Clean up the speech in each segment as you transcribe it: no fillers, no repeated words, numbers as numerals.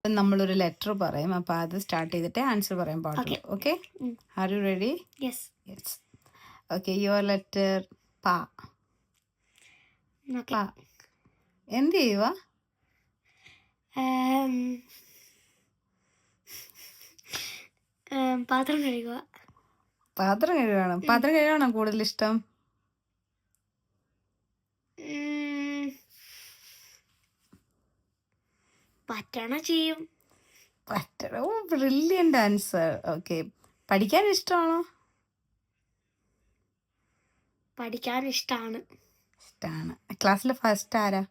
നമ്മളൊരു ലെറ്റർ പറയും. അപ്പോൾ അത് സ്റ്റാർട്ട് ചെയ്തിട്ട് ആൻസർ പറയാൻ പാടുള്ളൂ. Okay, are you ready? Yes. Yes. Okay, your letter പ. പ. എന്ത് ചെയ്യുക? പാത്രം കഴുകുക. പാത്രം കഴുകണം. പാത്രം കഴുകണോ കൂടുതൽ ഇഷ്ടം? പറ്റണ ചെയ്യും. പറ്റണോ? Brilliant answer. ഓക്കെ, പഠിക്കാൻ ഇഷ്ടമാണോ? പഠിക്കാൻ ഇഷ്ടമാണ്. ഇഷ്ടമാണ്. ക്ലാസ്സിൽ ഫസ്റ്റ് ആരാ?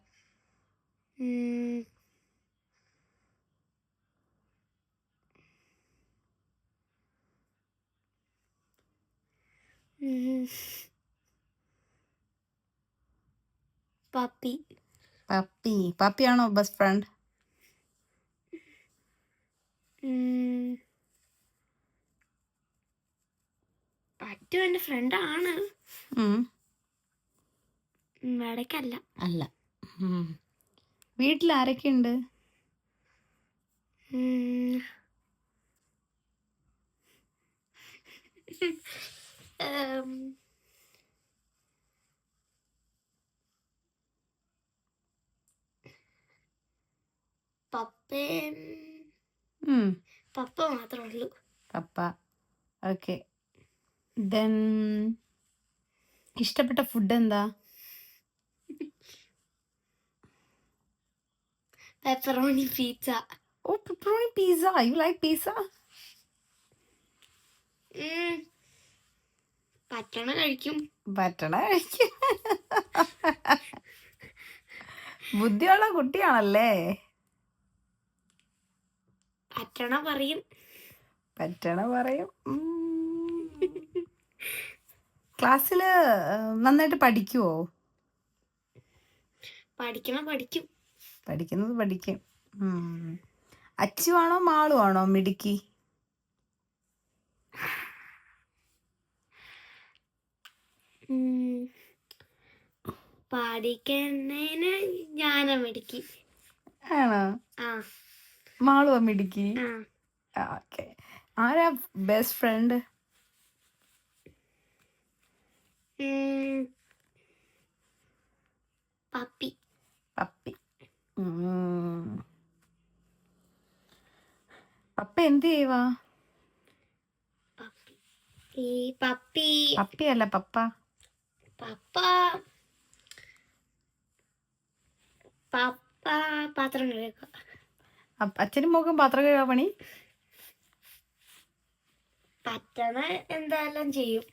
പപ്പി. പപ്പി. പപ്പിയാണോ ബെസ്റ്റ് ഫ്രണ്ട്? പറ്റു എൻ്റെ ഫ്രണ്ടാണ്, ഇടയ്ക്കല്ല. അല്ല. വീട്ടിൽ ആരൊക്കെയുണ്ട്? പപ്പ മാത്രമേ ഉള്ളൂ. പപ്പ. ഓക്കെ, ദെൻ ഇഷ്ടപ്പെട്ട ഫുഡ് എന്താ? Pepperoni pizza. ഓ, pepperoni pizza. You like pizza? പറ്റണ കഴിക്കും. പറ്റണ കഴിക്കും. ബുദ്ധിയുള്ള കുട്ടിയാണല്ലേ. പറ്റണ പറയും. പറ്റണ പറയും. ക്ലാസ്സിൽ നന്നായിട്ട് പഠിക്കുവോ? പഠിക്കും. പഠിക്കുന്നത് പഠിക്കും. അച്ചുവാണോ മാളുവാണോ മിടുക്കി? പഠിക്കുന്നതിന് ഞാനാ മിടുക്കി. ആണോ? മാളുവാ മിടുക്കി? ഓക്കെ. ആരാ ബെസ്റ്റ് ഫ്രണ്ട്? പപ്പി. പപ്പി. പപ്പ എന്ത് ചെയ്യുവാ? പപ്പിയല്ല, പപ്പ. പാത്രം കഴുകുക. അച്ഛനും മോക്കും പാത്രം കഴുകാൻ പണി? പറ്റണ എന്തായാലും ചെയ്യും.